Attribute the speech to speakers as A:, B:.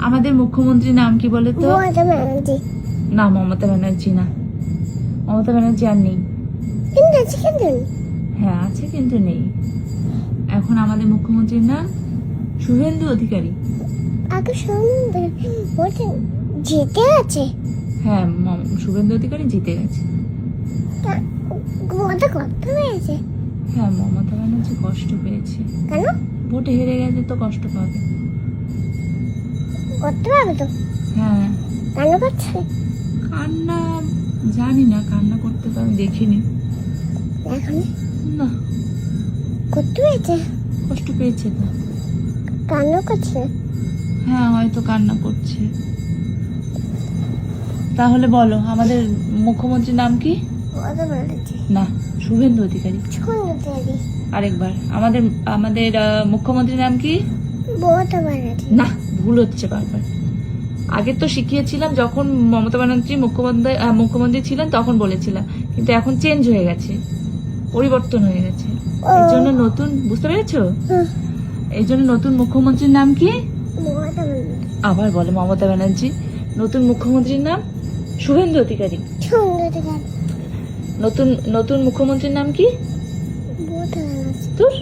A: আমাদের মুখ্যমন্ত্রীর নাম কি বলে তো?
B: মমতা ব্যানার্জি।
A: না, মমতা ব্যানার্জি না, মমতা ব্যানার্জি আর নেই।
B: কিন্তু আছে কিন্তু
A: হ্যাঁ আছে কিন্তু নেই। এখন আমাদের মুখ্যমন্ত্রীর নাম শুভেন্দু অধিকারী।
B: আগে শুনুন বলছেন জিতে আছে।
A: হ্যাঁ, শুভেন্দু অধিকারী জিতে গেছে।
B: মমতা কত হয়েছে?
A: হ্যাঁ, মমতা ব্যানার্জি কষ্ট পেয়েছে।
B: কেন
A: ভোটে হেরে গেছে তো কষ্ট পাবে।
B: করতে পারবে তো?
A: হ্যাঁ।
B: কেন করছে?
A: কান্না জানি না, কান্না করতে তো আমি দেখিনি।
B: এখন
A: না,
B: করতে পেরেছে?
A: কষ্ট পেয়েছে তো।
B: কেন করছে?
A: হ্যাঁ, হয়তো কান্না করছে। তাহলে বলো আমাদের মুখ্যমন্ত্রীর নাম কি?
B: মমতা ব্যানার্জি।
A: না, শুভেন্দু অধিকারী।
B: শুনুন
A: আরেকবার, আমাদের আমাদের মুখ্যমন্ত্রীর নাম কি?
B: মমতা ব্যানার্জি।
A: না, ভুল হচ্ছে বারবার। আগে তো শিখিয়েছিলাম, যখন মমতা ব্যানার্জি মুখ্যমন্ত্রী ছিলেন তখন বলেছিলাম, কিন্তু এখন চেঞ্জ হয়ে গেছে, পরিবর্তন হয়ে গেছে। এই জন্য নতুন, বুঝতে পেরেছো? এই জন্য নতুন মুখ্যমন্ত্রীর নাম কি?
B: মমতা ব্যানার্জি।
A: আবার বলে মমতা ব্যানার্জি। নতুন মুখ্যমন্ত্রীর নাম শুভেন্দু অধিকারী।
B: শুনুন
A: নতুন নতুন মুখ্যমন্ত্রীর নাম কি?
B: মমতা ব্যানার্জি।
A: তোর